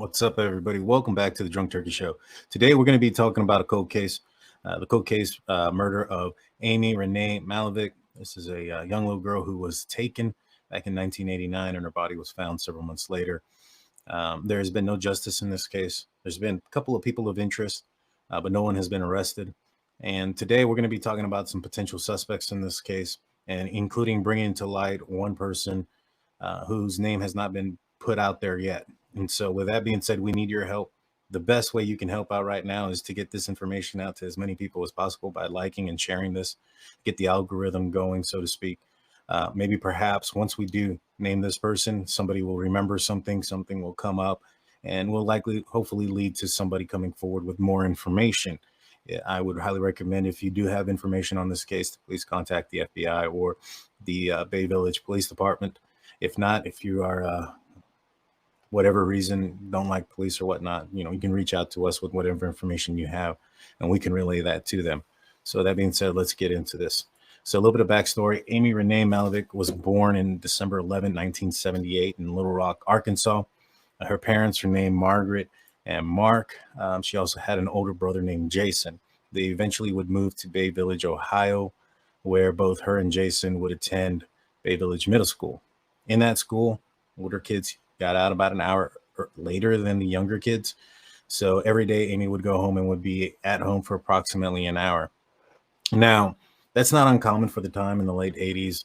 What's up, everybody? Welcome back to the Drunk Turkey Show. Today, we're going to be talking about a cold case, murder of Amy Renee Mihaljevic. This is a young little girl who was taken back in 1989, and her body was found several months later. There has been no justice in this case. There's been a couple of people of interest, but no one has been arrested. And today, we're going to be talking about some potential suspects in this case, and including bringing to light one person whose name has not been put out there yet. And so with that being said, we need your help. The best way you can help out right now is to get this information out to as many people as possible by liking and sharing this, get the algorithm going, so to speak. Maybe perhaps once we do name this person, somebody will remember something will come up, and will hopefully lead to somebody coming forward with more information. I would highly recommend, if you do have information on this case, to please contact the FBI or the Bay Village Police Department. If not, if you are whatever reason don't like police or whatnot, you can reach out to us with whatever information you have, and we can relay that to them. So that being said, let's get into this. So a little bit of backstory. Amy Renee Mihaljevic was born in December 11, 1978 in Little Rock, Arkansas. Her parents were named Margaret and Mark. She also had an older brother named Jason. They eventually would move to Bay Village, Ohio, where both her and Jason would attend Bay Village Middle School. In that school, older kids got out about an hour later than the younger kids. So every day Amy would go home and would be at home for approximately an hour. Now, that's not uncommon for the time in the late 80s.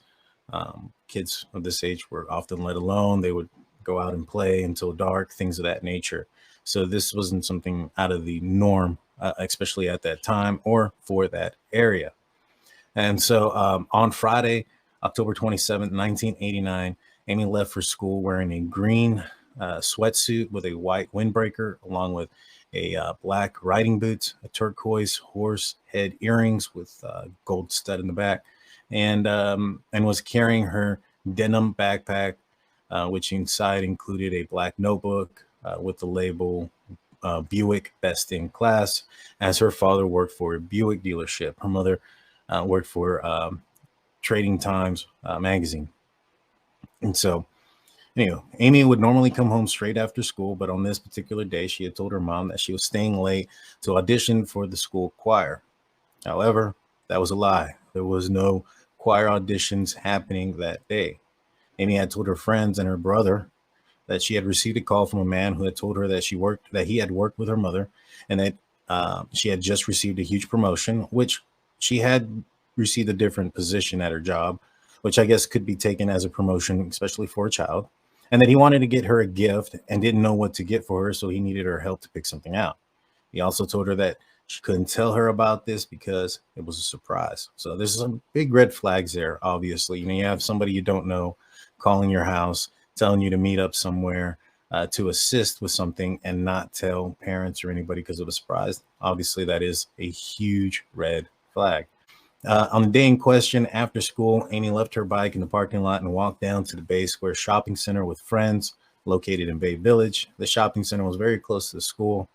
Kids of this age were often let alone. They would go out and play until dark, things of that nature. So this wasn't something out of the norm, especially at that time or for that area. And so on Friday, October 27th, 1989, Amy left for school wearing a green sweatsuit with a white windbreaker, along with a black riding boots, a turquoise horse head earrings with gold stud in the back, and was carrying her denim backpack, which inside included a black notebook with the label Buick Best in Class, as her father worked for a Buick dealership. Her mother worked for Trading Times magazine. And so, Amy would normally come home straight after school, but on this particular day, she had told her mom that she was staying late to audition for the school choir. However, that was a lie. There was no choir auditions happening that day. Amy had told her friends and her brother that she had received a call from a man who had told her that he had worked with her mother, and that she had just received a huge promotion, which she had received a different position at her job, which I guess could be taken as a promotion, especially for a child, and that he wanted to get her a gift and didn't know what to get for her, so he needed her help to pick something out. He also told her that she couldn't tell her about this because it was a surprise. So there's some big red flags there, obviously. You have somebody you don't know calling your house, telling you to meet up somewhere to assist with something, and not tell parents or anybody because of a surprise. Obviously, that is a huge red flag. On the day in question, after school, Amy left her bike in the parking lot and walked down to the Bay Square Shopping Center with friends located in Bay Village. The shopping center was very close to the school.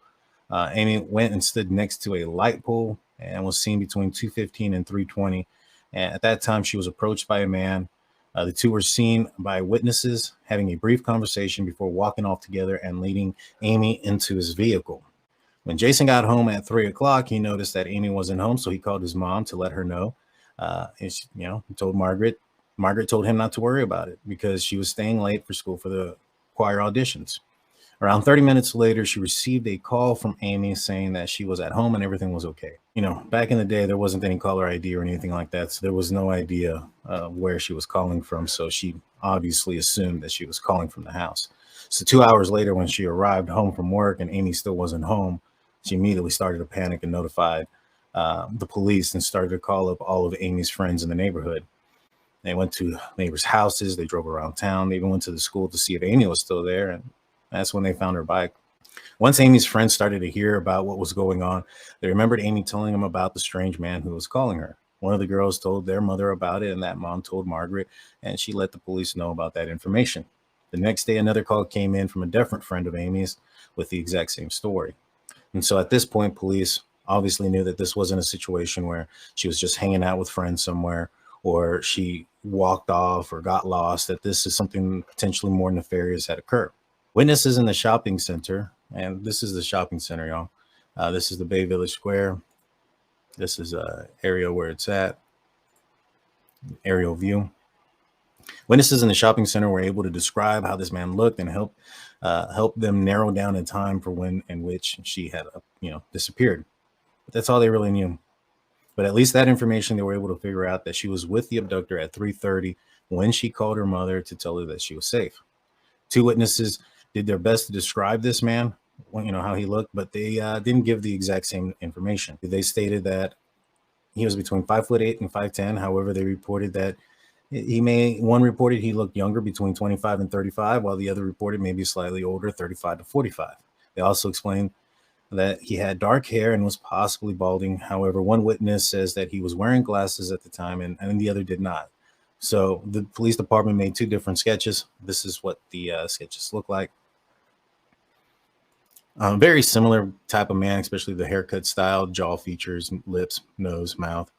Amy went and stood next to a light pole and was seen between 2:15 and 3:20. And at that time, she was approached by a man. The two were seen by witnesses having a brief conversation before walking off together and leading Amy into his vehicle. When Jason got home at 3 o'clock, he noticed that Amy wasn't home, so he called his mom to let her know. He told Margaret. Margaret told him not to worry about it because she was staying late for school for the choir auditions. Around 30 minutes later, she received a call from Amy saying that she was at home and everything was okay. Back in the day, there wasn't any caller ID or anything like that, so there was no idea where she was calling from. So she obviously assumed that she was calling from the house. So 2 hours later, when she arrived home from work and Amy still wasn't home, she immediately started to panic and notified the police and started to call up all of Amy's friends in the neighborhood. They went to neighbors' houses. They drove around town. They even went to the school to see if Amy was still there. And that's when they found her bike. Once Amy's friends started to hear about what was going on, they remembered Amy telling them about the strange man who was calling her. One of the girls told their mother about it, and that mom told Margaret, and she let the police know about that information. The next day, another call came in from a different friend of Amy's with the exact same story. And so at this point, police obviously knew that this wasn't a situation where she was just hanging out with friends somewhere or she walked off or got lost, that this is something potentially more nefarious had occurred. Witnesses in the shopping center And this is the shopping center, y'all. This is the Bay Village Square. This is a area where it's at. Aerial view. Witnesses in the shopping center were able to describe how this man looked and help them narrow down a time for when in which she had disappeared. But that's all they really knew. But at least that information, they were able to figure out that she was with the abductor at 3:30 when she called her mother to tell her that she was safe. Two witnesses did their best to describe this man, how he looked, but they didn't give the exact same information. They stated that he was between 5'8" and 5'10". However, they reported that one reported he looked younger, between 25 and 35, while the other reported maybe slightly older, 35 to 45. They also explained that he had dark hair and was possibly balding. However, one witness says that he was wearing glasses at the time and the other did not. So the police department made two different sketches. This is what the sketches look like. Very similar type of man, especially the haircut style, jaw features, lips, nose, mouth.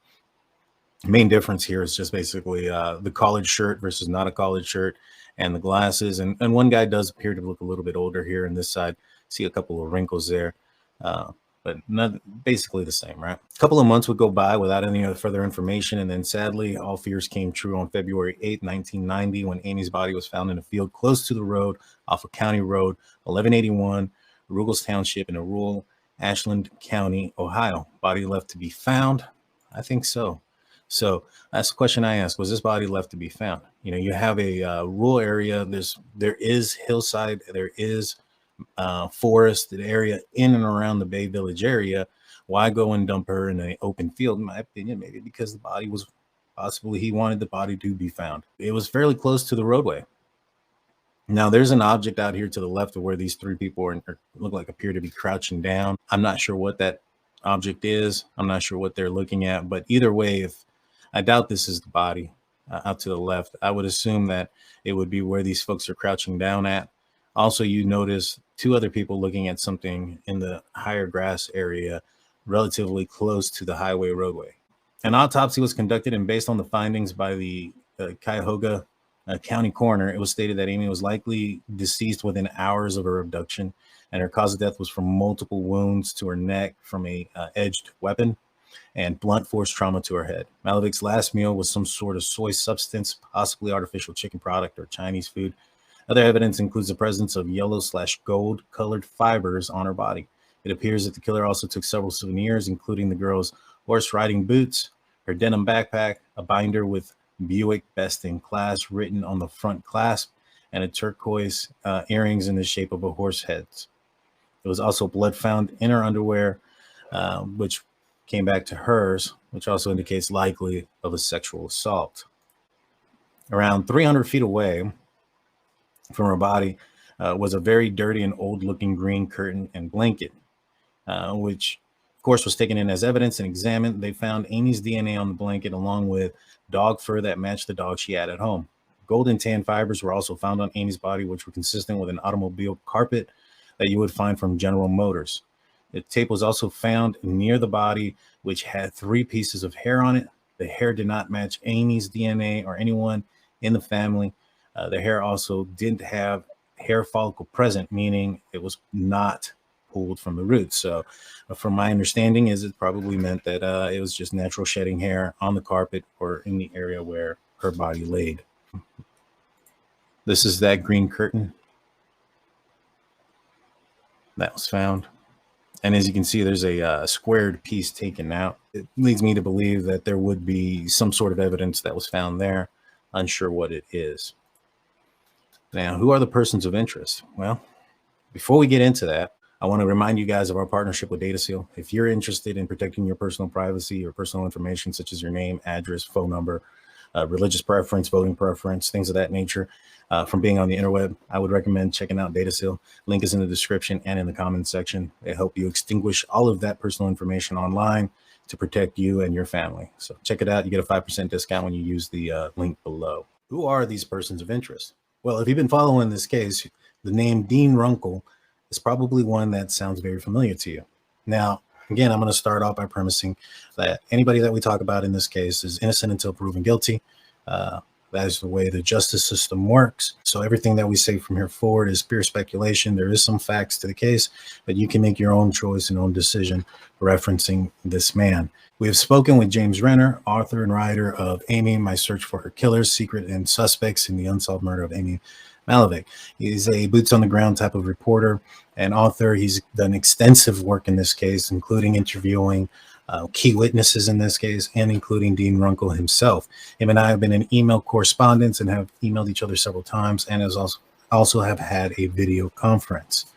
Main difference here is just basically the collared shirt versus not a collared shirt, and the glasses. And one guy does appear to look a little bit older here on this side. See a couple of wrinkles there, but not basically the same, right? A couple of months would go by without any other further information, and then sadly, all fears came true on February 8th, 1990, when Amy's body was found in a field close to the road off of County Road 1181, Ruggles Township in a rural Ashland County, Ohio. Body left to be found? I think so. So that's the question I asked. Was this body left to be found? You have a rural area. There is hillside. There is forested area in and around the Bay Village area. Why go and dump her in an open field? In my opinion, maybe because the body was possibly, he wanted the body to be found. It was fairly close to the roadway. Now, there's an object out here to the left of where these three people appear to be crouching down. I'm not sure what that object is. I'm not sure what they're looking at. But either way, I doubt this is the body out to the left. I would assume that it would be where these folks are crouching down at. Also, you notice two other people looking at something in the higher grass area, relatively close to the highway roadway. An autopsy was conducted, and based on the findings by the Cuyahoga County coroner, it was stated that Amy was likely deceased within hours of her abduction, and her cause of death was from multiple wounds to her neck from a edged weapon and blunt force trauma to her head. Mihaljevic's last meal was some sort of soy substance, possibly artificial chicken product or Chinese food. Other evidence includes the presence of yellow/gold colored fibers on her body. It appears that the killer also took several souvenirs, including the girl's horse riding boots, her denim backpack, a binder with Buick Best in Class written on the front clasp, and a turquoise earrings in the shape of a horse head. There was also blood found in her underwear, which came back to hers, which also indicates likely of a sexual assault. Around 300 feet away from her body was a very dirty and old-looking green curtain and blanket, which, of course, was taken in as evidence and examined. They found Amy's DNA on the blanket, along with dog fur that matched the dog she had at home. Gold and tan fibers were also found on Amy's body, which were consistent with an automobile carpet that you would find from General Motors. The tape was also found near the body, which had 3 pieces of hair on it. The hair did not match Amy's DNA or anyone in the family. The hair also didn't have hair follicle present, meaning it was not pulled from the roots. So from my understanding is it probably meant that it was just natural shedding hair on the carpet or in the area where her body laid. This is that green curtain that was found. And as you can see, there's a squared piece taken out. It leads me to believe that there would be some sort of evidence that was found there. Unsure what it is. Now, who are the persons of interest? Well, before we get into that, I want to remind you guys of our partnership with DataSeal. If you're interested in protecting your personal privacy or personal information, such as your name, address, phone number, religious preference, voting preference, things of that nature, from being on the interweb, I would recommend checking out DataSeal. Link is in the description and in the comments section. They help you extinguish all of that personal information online to protect you and your family. So check it out. You get a 5% discount when you use the link below. Who are these persons of interest? Well, if you've been following this case, the name Dean Runkle is probably one that sounds very familiar to you. Now, again, I'm going to start off by premising that anybody that we talk about in this case is innocent until proven guilty. That is the way the justice system works. So everything that we say from here forward is pure speculation. There is some facts to the case, but you can make your own choice and own decision referencing this man. We have spoken with James Renner, author and writer of Amy, My Search for Her Killers, Secret and Suspects in the Unsolved Murder of Amy Mihaljevic. He's a boots on the ground type of reporter and author. He's done extensive work in this case, including interviewing key witnesses in this case, and including Dean Runkle himself. Him and I have been in email correspondence and have emailed each other several times, and has also have had a video conference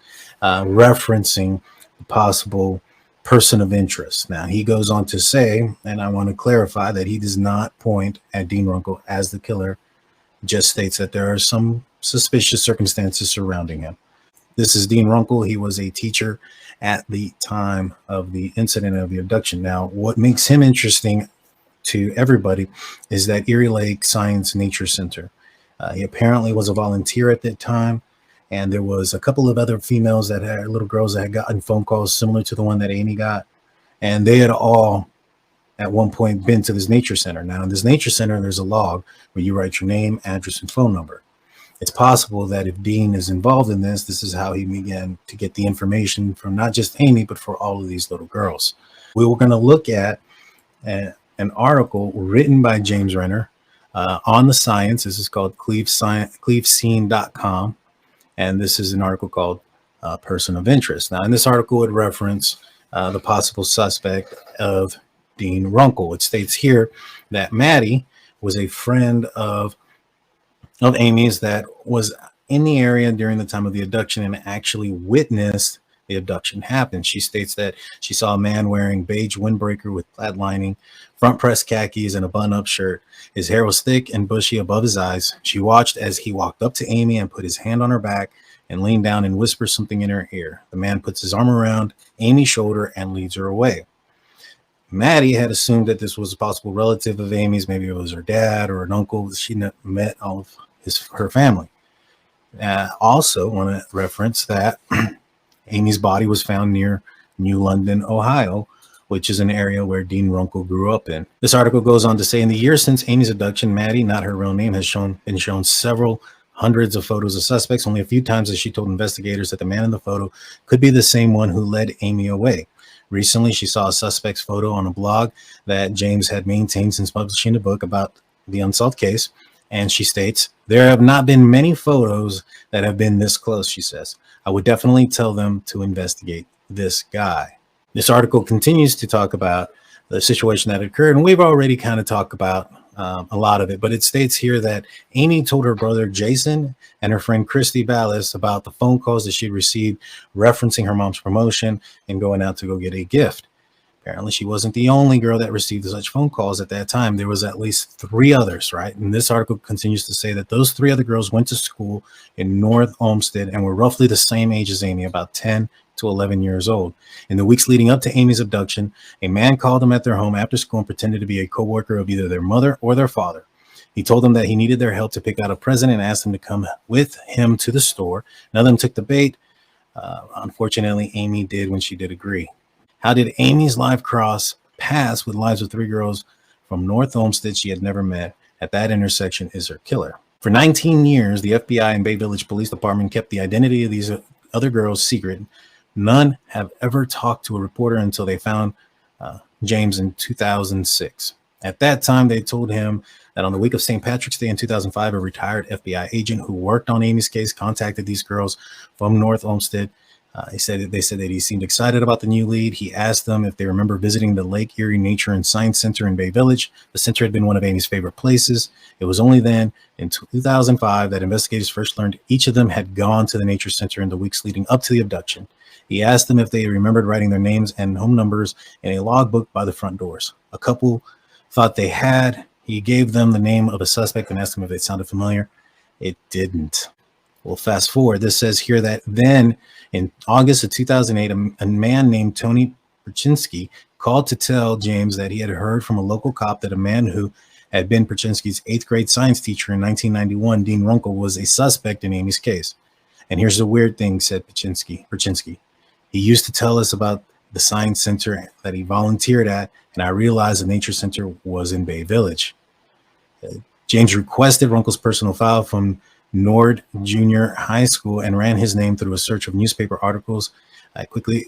referencing the possible person of interest. Now, he goes on to say, and I want to clarify that he does not point at Dean Runkle as the killer, just states that there are some suspicious circumstances surrounding him. This is Dean Runkle. He was a teacher at the time of the incident of the abduction. Now, what makes him interesting to everybody is that Erie Lake Science Nature Center. He apparently was a volunteer at that time, and there was a couple of other females that had little girls that had gotten phone calls similar to the one that Amy got, and they had all at one point been to this nature center. Now, in this nature center, there's a log where you write your name, address, and phone number. It's possible that if Dean is involved in this, this is how he began to get the information from not just Amy, but for all of these little girls. We were going to look at an article written by James Renner on the science. This is called clevescene.com. And this is an article called Person of Interest. Now, in this article, would reference the possible suspect of Dean Runkle. It states here that Maddie was a friend of Amy's that was in the area during the time of the abduction and actually witnessed the abduction happen. She states that she saw a man wearing beige windbreaker with plaid lining, front press khakis, and a button-up shirt. His hair was thick and bushy above his eyes. She watched as he walked up to Amy and put his hand on her back and leaned down and whispered something in her ear. The man puts his arm around Amy's shoulder and leads her away. Maddie had assumed that this was a possible relative of Amy's. Maybe it was her dad or an uncle. She met all of her family. Also want to reference that Amy's body was found near New London, Ohio, which is an area where Dean Runkle grew up in. This article goes on to say, in the years since Amy's abduction, Maddie, not her real name, has been shown several hundreds of photos of suspects. Only a few times has she told investigators that the man in the photo could be the same one who led Amy away. Recently, she saw a suspect's photo on a blog that James had maintained since publishing a book about the unsolved case. And she states, there have not been many photos that have been this close, she says. I would definitely tell them to investigate this guy. This article continues to talk about the situation that occurred, and we've already kind of talked about a lot of it, but it states here that Amy told her brother Jason and her friend Christy Ballas about the phone calls that she received referencing her mom's promotion and going out to go get a gift. Apparently, she wasn't the only girl that received such phone calls at that time. There was at least 3 others, right? And this article continues to say that those 3 other girls went to school in North Olmsted and were roughly the same age as Amy, about 10 to 11 years old. In the weeks leading up to Amy's abduction, a man called them at their home after school and pretended to be a co-worker of either their mother or their father. He told them that he needed their help to pick out a present and asked them to come with him to the store. None of them took the bait. Unfortunately, Amy did when she did agree. How did Amy's life cross paths with lives of 3 girls from North Olmsted she had never met? At that intersection is her killer. For 19 years, the FBI and Bay Village Police Department kept the identity of these other girls secret. None have ever talked to a reporter until they found James in 2006. At that time, they told him that on the week of St. Patrick's Day in 2005, a retired FBI agent who worked on Amy's case contacted these girls from North Olmsted. They said that he seemed excited about the new lead. He asked them if they remember visiting the Lake Erie Nature and Science Center in Bay Village. The center had been one of Amy's favorite places. It was only then, in 2005, that investigators first learned each of them had gone to the Nature Center in the weeks leading up to the abduction. He asked them if they remembered writing their names and home numbers in a logbook by the front doors. A couple thought they had. He gave them the name of a suspect and asked them if it sounded familiar. It didn't. Well, fast forward. This says here that then in August of 2008, a man named Tony Perchinsky called to tell James that he had heard from a local cop that a man who had been Perchinsky's 8th grade science teacher in 1991, Dean Runkle, was a suspect in Amy's case. And here's the weird thing, said Perchinsky. He used to tell us about the science center that he volunteered at, and I realized the nature center was in Bay Village. James requested Runkle's personal file from Nord Junior High School and ran his name through a search of newspaper articles.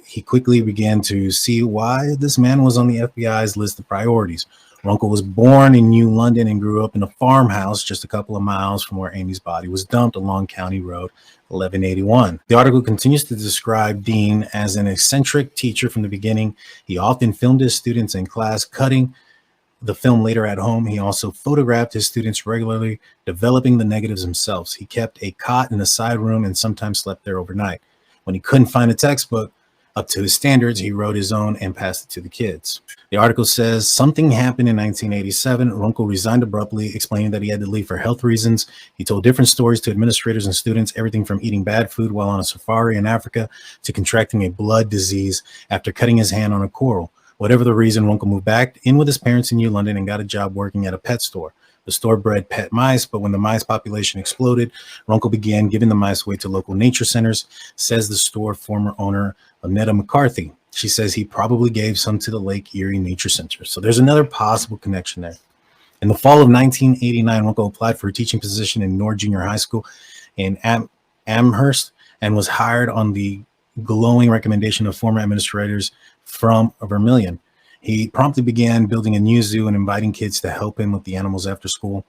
He quickly began to see why this man was on the FBI's list of priorities. Runkle was born in New London and grew up in a farmhouse just a couple of miles from where Amy's body was dumped along County Road 1181. The article continues to describe Dean as an eccentric teacher from the beginning. He often filmed his students in class, cutting the film later at home. He also photographed his students regularly, developing the negatives himself. He kept a cot in the side room and sometimes slept there overnight. When he couldn't find a textbook up to his standards, he wrote his own and passed it to the kids. The article says something happened in 1987. Runkle resigned abruptly, explaining that he had to leave for health reasons. He told different stories to administrators and students, everything from eating bad food while on a safari in Africa to contracting a blood disease after cutting his hand on a coral. Whatever the reason, Runkle moved back in with his parents in New London and got a job working at a pet store. The store bred pet mice, but when the mice population exploded, Runkle began giving the mice away to local nature centers, says the store former owner, Annetta McCarthy. She says he probably gave some to the Lake Erie Nature Center. So there's another possible connection there. In the fall of 1989, Runkle applied for a teaching position in Nord Junior High School in Amherst and was hired on the glowing recommendation of former administrators from Vermillion. He promptly began building a new zoo and inviting kids to help him with the animals after school.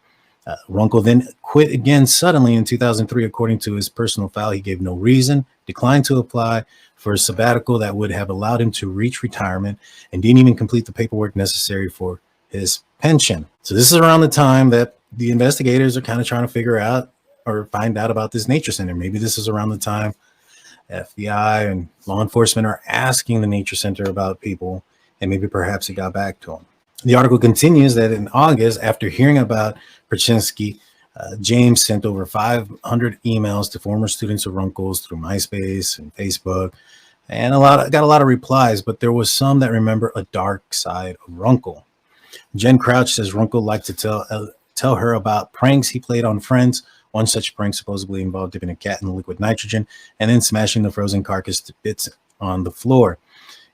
Runkle then quit again suddenly in 2003. According to his personal file, he gave no reason, declined to apply for a sabbatical that would have allowed him to reach retirement, and didn't even complete the paperwork necessary for his pension. So this is around the time that the investigators are kind of trying to figure out or find out about this nature center. Maybe this is around the time FBI and law enforcement are asking the nature center about people, and maybe perhaps it got back to him. The article continues that in August, after hearing about Perchinsky, James sent over 500 emails to former students of Runkle's through MySpace and Facebook, and got a lot of replies, but there was some that remember a dark side of Runkle. Jen Crouch says Runkle liked to tell her about pranks he played on friends. One such prank supposedly involved dipping a cat in liquid nitrogen and then smashing the frozen carcass to bits on the floor.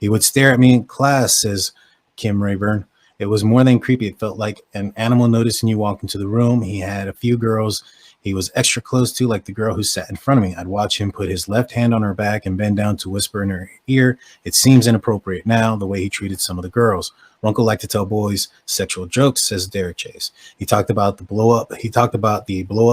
He would stare at me in class, says Kim Rayburn. It was more than creepy. It felt like an animal noticing you walk into the room. He had a few girls he was extra close to, like the girl who sat in front of me. I'd watch him put his left hand on her back and bend down to whisper in her ear. It seems inappropriate now, the way he treated some of the girls. Runkle liked to tell boys sexual jokes, says Derek Chase. He talked about the blow-up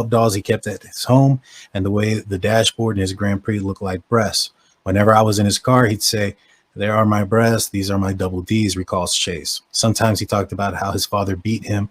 dolls he kept at his home and the way the dashboard in his Grand Prix looked like breasts. Whenever I was in his car, he'd say, "There are my breasts, these are my double D's," recalls Chase. Sometimes he talked about how his father beat him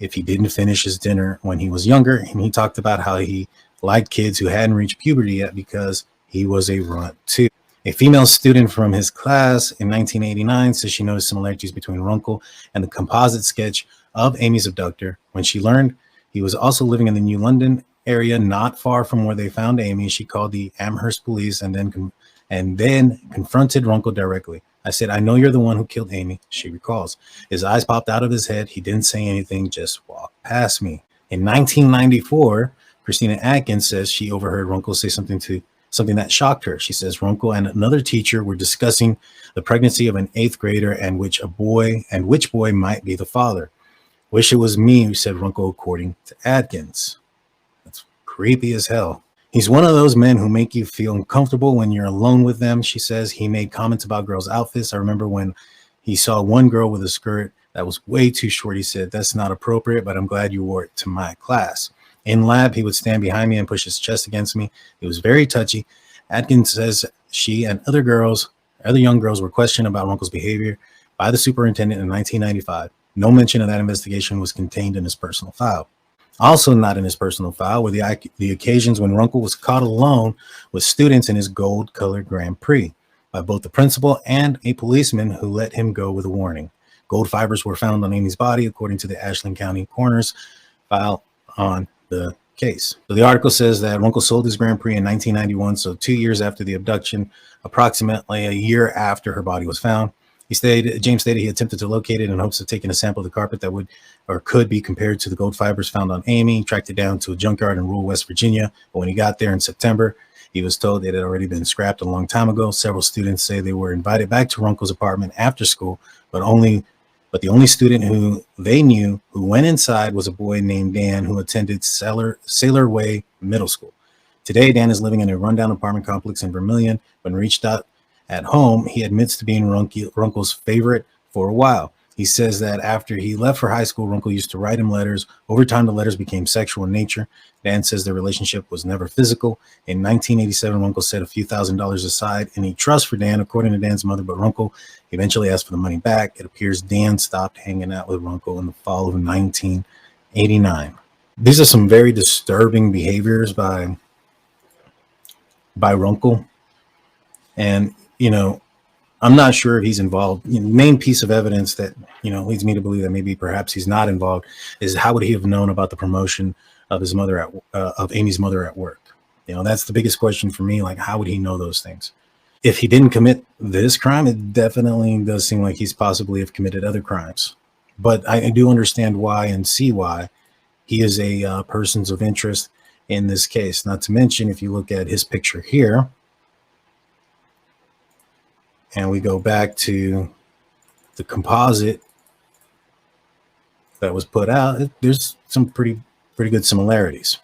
if he didn't finish his dinner when he was younger, and he talked about how he liked kids who hadn't reached puberty yet because he was a runt too. A female student from his class in 1989 says she noticed similarities between Runkle and the composite sketch of Amy's abductor. When she learned he was also living in the New London area, not far from where they found Amy, she called the Amherst police and then confronted Runkle directly. "I said, 'I know you're the one who killed Amy,'" she recalls. His eyes popped out of his head. He didn't say anything, just walked past me. In 1994, Christina Atkins says she overheard Runkle say something that shocked her. She says Runkle and another teacher were discussing the pregnancy of an 8th grader and which boy might be the father. "Wish it was me," said Runkle, according to Atkins. That's creepy as hell. "He's one of those men who make you feel uncomfortable when you're alone with them," she says. He made comments about girls' outfits. "I remember when he saw one girl with a skirt that was way too short. He said, 'That's not appropriate, but I'm glad you wore it to my class.' In lab, he would stand behind me and push his chest against me. It was very touchy." Atkins says she and other young girls were questioned about Runkle's behavior by the superintendent in 1995. No mention of that investigation was contained in his personal file. Also not in his personal file were the occasions when Runkle was caught alone with students in his gold-colored Grand Prix by both the principal and a policeman who let him go with a warning. Gold fibers were found on Amy's body, according to the Ashland County coroner's file on the case. So the article says that Runkle sold his Grand Prix in 1991, so 2 years after the abduction, approximately a year after her body was found. James stated he attempted to locate it in hopes of taking a sample of the carpet that would or could be compared to the gold fibers found on Amy. He tracked it down to a junkyard in rural West Virginia, but when he got there in September, he was told it had already been scrapped a long time ago. Several students say they were invited back to Runkle's apartment after school, but only But the only student who they knew who went inside was a boy named Dan who attended Sailor Way Middle School. Today, Dan is living in a rundown apartment complex in Vermilion. When reached out at home, he admits to being Runkle's favorite for a while. He says that after he left for high school, Runkle used to write him letters. Over time, the letters became sexual in nature. Dan says their relationship was never physical. In 1987, Runkle set a few $1,000s aside in a trust for Dan, according to Dan's mother, but Runkle eventually asked for the money back. It appears Dan stopped hanging out with Runkle in the fall of 1989. These are some very disturbing behaviors by Runkle. And, I'm not sure if he's involved. The main piece of evidence that, leads me to believe that maybe perhaps he's not involved is how would he have known about the promotion of his mother of Amy's mother at work? That's the biggest question for me. Like, how would he know those things? If he didn't commit this crime, it definitely does seem like he's possibly have committed other crimes. But I do understand why and see why he is a person of interest in this case. Not to mention, if you look at his picture here, and we go back to the composite that was put out, there's some pretty good similarities.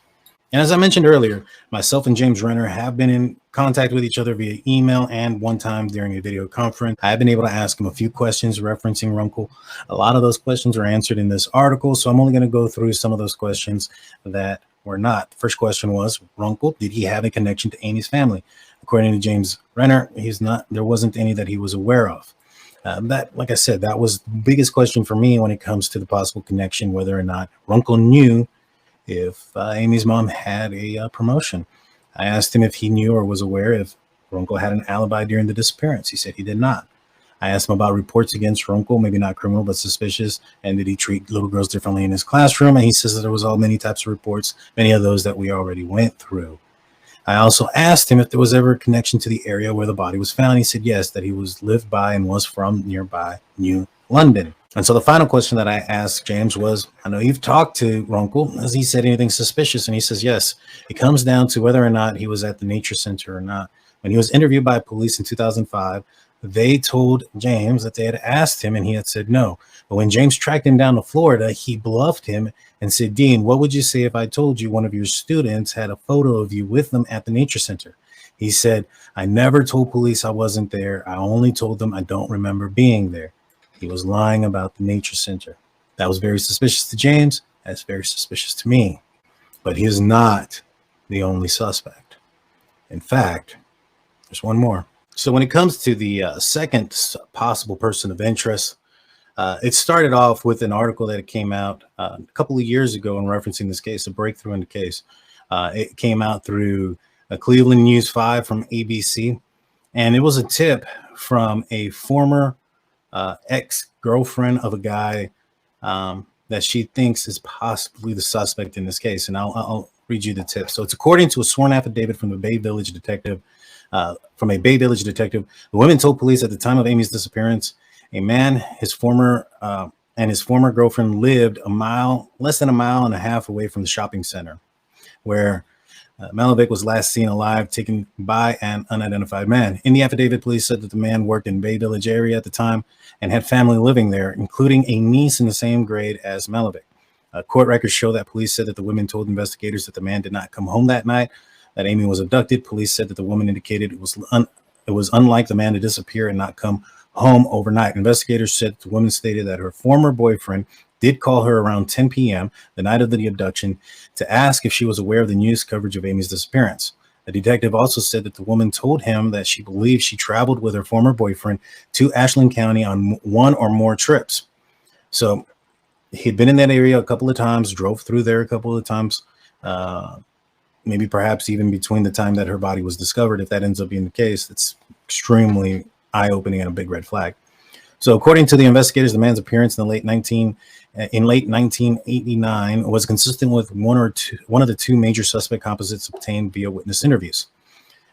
And as I mentioned earlier, myself and James Renner have been in contact with each other via email and one time during a video conference. I've been able to ask him a few questions referencing Runkle. A lot of those questions are answered in this article, so I'm only going to go through some of those questions that were not. The first question was, Runkle, did he have a connection to Amy's family? According to James Renner, there wasn't any that he was aware of. That, like I said, that was the biggest question for me when it comes to the possible connection, whether or not Runkle knew if Amy's mom had a promotion. I asked him if he knew or was aware if Runkle had an alibi during the disappearance. He said he did not. I asked him about reports against Runkle, maybe not criminal, but suspicious, and did he treat little girls differently in his classroom? And he says that there was many types of reports, many of those that we already went through. I also asked him if there was ever a connection to the area where the body was found. He said yes, that he lived by and was from nearby New London. And so the final question that I asked James was, I know you've talked to Runkle. Has he said anything suspicious? And he says yes. It comes down to whether or not he was at the nature center or not. When he was interviewed by police in 2005, they told James that they had asked him and he had said no. But when James tracked him down to Florida, he bluffed him and said, Dean, what would you say if I told you one of your students had a photo of you with them at the nature center? He said, I never told police I wasn't there. I only told them I don't remember being there. He was lying about the nature center. That was very suspicious to James. That's very suspicious to me. But he is not the only suspect. In fact, there's one more. So when it comes to the second possible person of interest, it started off with an article that came out a couple of years ago in referencing this case, a breakthrough in the case. It came out through Cleveland News 5 from ABC, and it was a tip from a former ex-girlfriend of a guy that she thinks is possibly the suspect in this case. And I'll read you the tip. So it's according to a sworn affidavit from a Bay Village detective. The woman told police at the time of Amy's disappearance, a man, his former girlfriend lived less than a mile and a half away from the shopping center where Mihaljevic was last seen alive, taken by an unidentified man. In the affidavit, police said that the man worked in Bay Village area at the time and had family living there, including a niece in the same grade as Mihaljevic. Court records show that police said that the women told investigators that the man did not come home that night, that Amy was abducted. Police said that the woman indicated it was unlike the man to disappear and not come home overnight. Investigators said the woman stated that her former boyfriend did call her around 10 p.m. the night of the abduction to ask if she was aware of the news coverage of Amy's disappearance. The detective also said that the woman told him that she believed she traveled with her former boyfriend to Ashland County on one or more trips. So he'd been in that area a couple of times, drove through there a couple of times, maybe perhaps even between the time that her body was discovered. If that ends up being the case, it's extremely eye-opening and a big red flag. So according to the investigators, the man's appearance in late 1989 was consistent with one of the two major suspect composites obtained via witness interviews.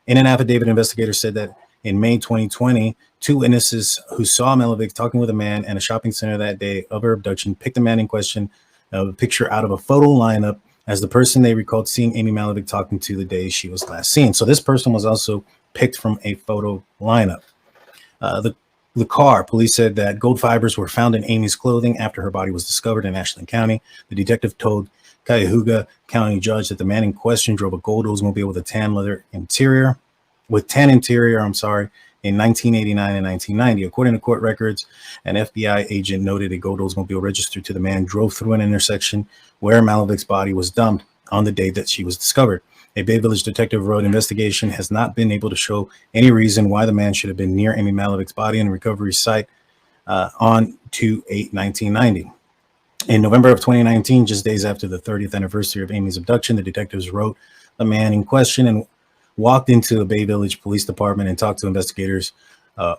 In an affidavit, investigators said that in May 2020, two witnesses who saw Mihaljevic talking with a man in a shopping center that day of her abduction picked the man in question, a picture out of a photo lineup as the person they recalled seeing Amy Mihaljevic talking to the day she was last seen. So this person was also picked from a photo lineup. The The car, police said that gold fibers were found in Amy's clothing after her body was discovered in Ashland County. The detective told Cuyahoga County judge that the man in question drove a gold Oldsmobile with a tan interior, in 1989 and 1990. According to court records, an FBI agent noted a gold Oldsmobile registered to the man drove through an intersection where Mihaljevic's body was dumped on the day that she was discovered. A Bay Village detective wrote, investigation has not been able to show any reason why the man should have been near Amy Mihaljevic's body in the recovery site on 2/8/1990. In November of 2019, just days after the 30th anniversary of Amy's abduction, the detectives wrote the man in question and walked into the Bay Village Police Department and talked to investigators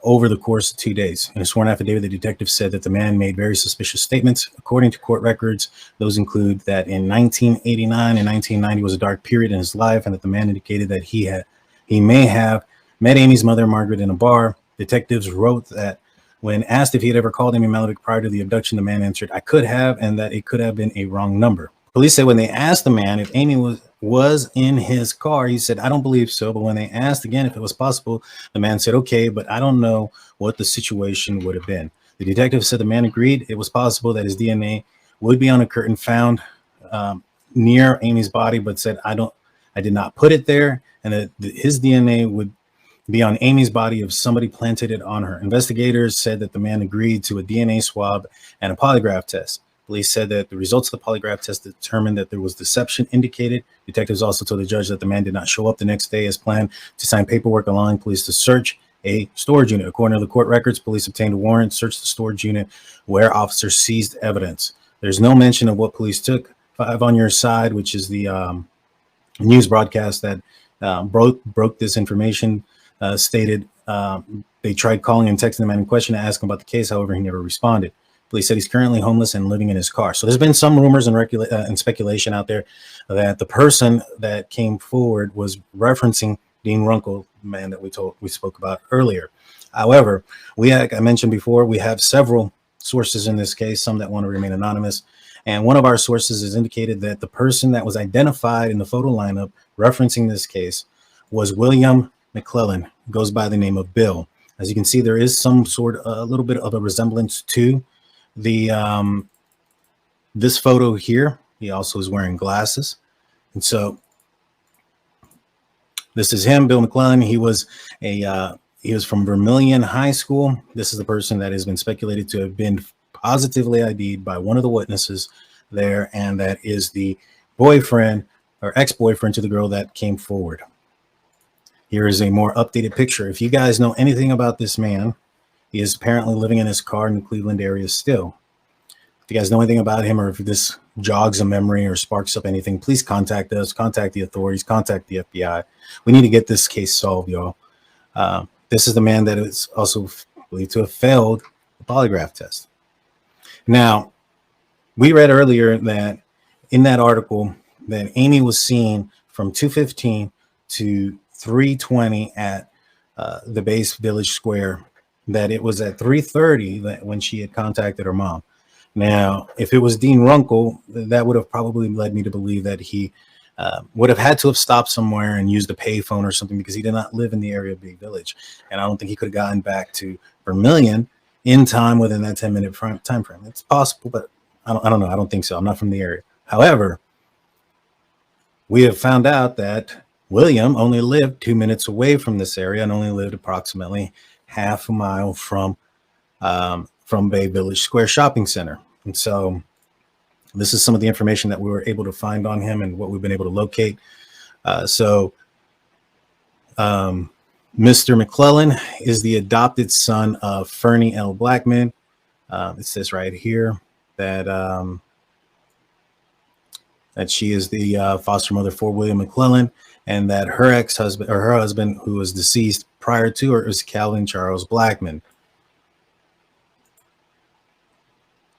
over the course of 2 days. In a sworn affidavit, the detective said that the man made very suspicious statements. According to court records, those include that in 1989 and 1990 was a dark period in his life, and that the man indicated that he may have met Amy's mother, Margaret, in a bar. Detectives wrote that when asked if he had ever called Amy Mihaljevic prior to the abduction, the man answered, "I could have," and that it could have been a wrong number. Police said when they asked the man if Amy was in his car, he said, "I don't believe so." But when they asked again if it was possible, the man said, "Okay, but I don't know what the situation would have been." The detective said the man agreed it was possible that his DNA would be on a curtain found near Amy's body, but said, I did not put it there," and that his DNA would be on Amy's body if somebody planted it on her. Investigators said that the man agreed to a DNA swab and a polygraph test. Police said that the results of the polygraph test determined that there was deception indicated. Detectives also told the judge that the man did not show up the next day as planned to sign paperwork allowing police to search a storage unit. According to the court records, police obtained a warrant, searched the storage unit where officers seized evidence. There's no mention of what police took. 5 on Your Side, which is the news broadcast that broke this information, stated they tried calling and texting the man in question to ask him about the case. However, he never responded. Police said he's currently homeless and living in his car. So there's been some rumors and speculation out there that the person that came forward was referencing Dean Runkle, the man that we spoke about earlier. However, like I mentioned before, we have several sources in this case, some that want to remain anonymous. And one of our sources has indicated that the person that was identified in the photo lineup referencing this case was William McClellan, goes by the name of Bill. As you can see, there is some a little bit of a resemblance to the this photo here. He also is wearing glasses, and so this is him, Bill McClellan. He was from Vermillion High School. This is the person that has been speculated to have been positively ID'd by one of the witnesses there, and that is the boyfriend or ex-boyfriend to the girl that came forward. Here is a more updated picture. If you guys know anything about this man, he is apparently living in his car in the Cleveland area still. If you guys know anything about him, or if this jogs a memory or sparks up anything, please contact us, contact the authorities, contact the FBI. We need to get this case solved, y'all. This is the man that is also believed to have failed the polygraph test. Now, we read earlier that in that article that Amy was seen from 2:15 to 3:20 at the Base Village Square, that it was at 3:30 that when she had contacted her mom. Now, if it was Dean Runkle, that would have probably led me to believe that he would have had to have stopped somewhere and used a payphone or something, because he did not live in the area of Big Village. And I don't think he could have gotten back to Vermillion in time within that 10-minute time frame. It's possible, but I don't know. I don't think so. I'm not from the area. However, we have found out that William only lived 2 minutes away from this area and only lived approximately half a mile from Bay Village Square Shopping Center. And so this is some of the information that we were able to find on him and what we've been able to locate. Mr. McClellan is the adopted son of Fernie L. Blackman. It says right here that that she is the foster mother for William McClellan, and that her ex-husband, or her husband, who was deceased prior to her, is Calvin Charles Blackman.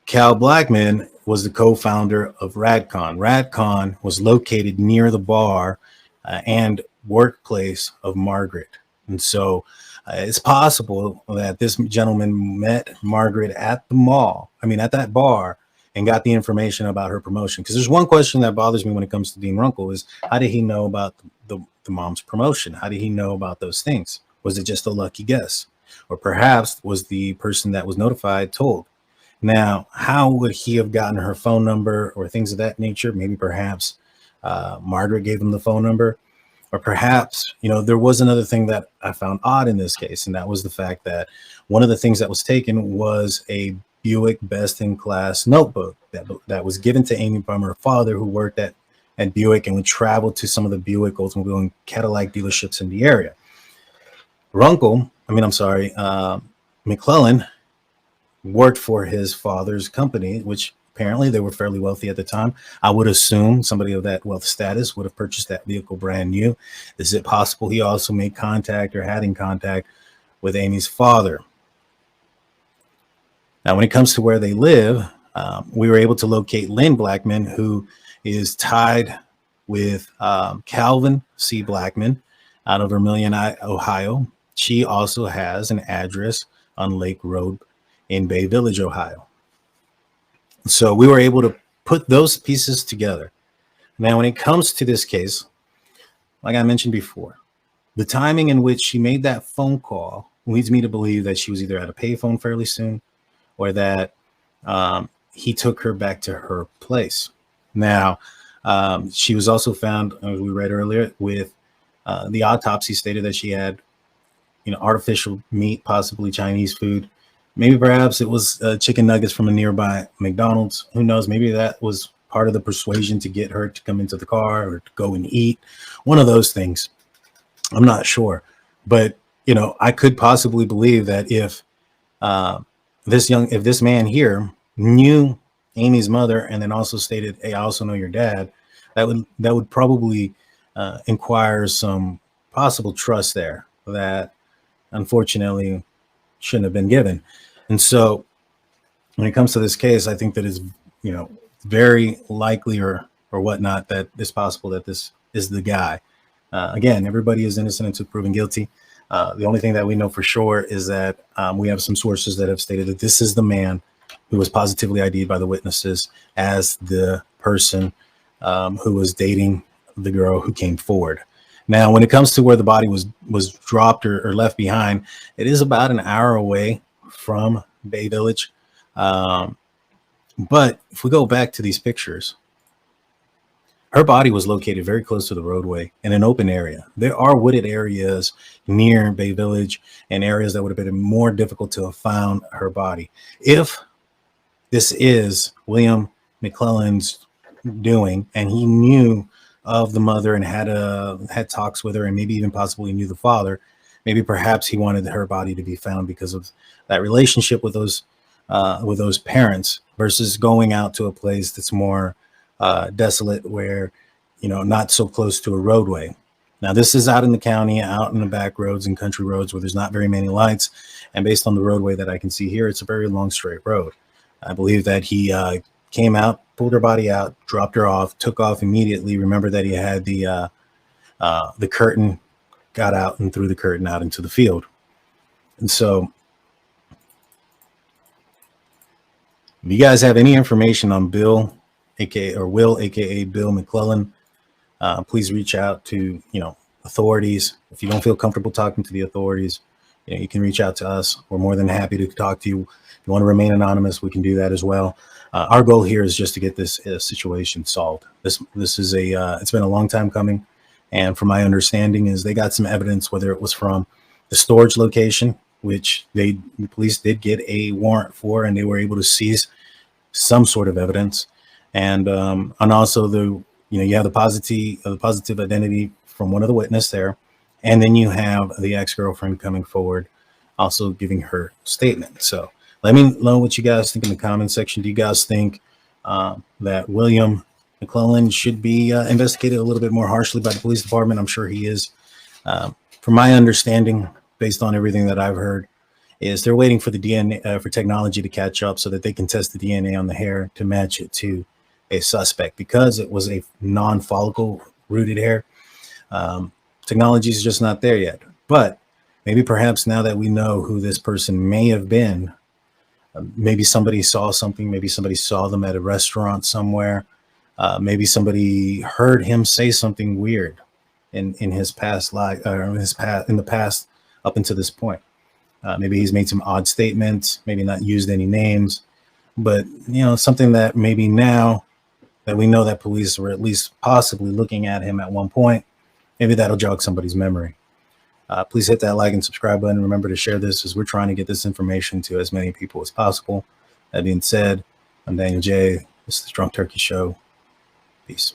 Cal Blackman was the co-founder of RadCon. RadCon was located near the bar and workplace of Margaret. And so it's possible that this gentleman met Margaret at the mall, at that bar, and got the information about her promotion. Because there's one question that bothers me when it comes to Dean Runkle is, how did he know about the mom's promotion? How did he know about those things? Was it just a lucky guess? or perhaps was the person that was notified told. Now, how would he have gotten her phone number or things of that nature? Maybe perhaps Margaret gave him the phone number, or perhaps, there was another thing that I found odd in this case, and that was the fact that one of the things that was taken was a Buick Best in Class notebook that was given to Amy from her father, who worked at Buick and would travel to some of the Buick, Oldsmobile, and Cadillac dealerships in the area. McClellan worked for his father's company, which apparently they were fairly wealthy at the time. I would assume somebody of that wealth status would have purchased that vehicle brand new. Is it possible he also made contact or had in contact with Amy's father? Now, when it comes to where they live, we were able to locate Lynn Blackman, who is tied with Calvin C. Blackman out of Vermilion, Ohio. She also has an address on Lake Road in Bay Village, Ohio. So we were able to put those pieces together. Now, when it comes to this case, like I mentioned before, the timing in which she made that phone call leads me to believe that she was either at a payphone fairly soon, or that he took her back to her place. Now, she was also found, as we read earlier, with the autopsy stated that she had, artificial meat, possibly Chinese food. Maybe perhaps it was chicken nuggets from a nearby McDonald's. Who knows? Maybe that was part of the persuasion to get her to come into the car or to go and eat. One of those things. I'm not sure. But, I could possibly believe that if this man here knew Amy's mother and then also stated, "Hey, I also know your dad," that would probably inquire some possible trust there that unfortunately shouldn't have been given. And so when it comes to this case, I think that it's, very likely or whatnot that it's possible that this is the guy. Again, everybody is innocent until proven guilty. The only thing that we know for sure is that we have some sources that have stated that this is the man who was positively ID'd by the witnesses as the person who was dating the girl who came forward. Now, when it comes to where the body was dropped or left behind, it is about an hour away from Bay Village. But if we go back to these pictures, her body was located very close to the roadway in an open area. There are wooded areas near Bay Village and areas that would have been more difficult to have found her body. If this is William McClellan's doing, and he knew of the mother and had talks with her, and maybe even possibly knew the father, maybe perhaps he wanted her body to be found because of that relationship with those parents, versus going out to a place that's more desolate, where not so close to a roadway. Now, this is out in the county, out in the back roads and country roads where there's not very many lights, and based on the roadway that I can see here, it's a very long straight road. I believe that he came out, pulled her body out, dropped her off, took off immediately. Remember that he had the curtain, got out and threw the curtain out into the field. And so if you guys have any information on Bill, aka Bill McClellan, please reach out to authorities. If you don't feel comfortable talking to the authorities, you can reach out to us. We're more than happy to talk to you. If you want to remain anonymous, we can do that as well. Our goal here is just to get this situation solved. This is it's been a long time coming, and from my understanding is they got some evidence, whether it was from the storage location, which the police did get a warrant for, and they were able to seize some sort of evidence, and also you have the positive identity from one of the witnesses there, and then you have the ex-girlfriend coming forward, also giving her statement. So let me know what you guys think in the comment section. Do you guys think that William McClellan should be investigated a little bit more harshly by the police department? I'm sure he is. From my understanding, based on everything that I've heard, is they're waiting for the DNA, for technology to catch up so that they can test the DNA on the hair to match it to a suspect, because it was a non-follicle rooted hair. Technology is just not there yet. But maybe perhaps now that we know who this person may have been, maybe somebody saw something, maybe somebody saw them at a restaurant somewhere, maybe somebody heard him say something weird in his past life, or in the past up until this point. Maybe he's made some odd statements, maybe not used any names, but something that maybe now that we know that police were at least possibly looking at him at one point, maybe that'll jog somebody's memory. Please hit that like and subscribe button. Remember to share this as we're trying to get this information to as many people as possible. That being said, I'm Daniel J. This is the Drunk Turkey Show. Peace.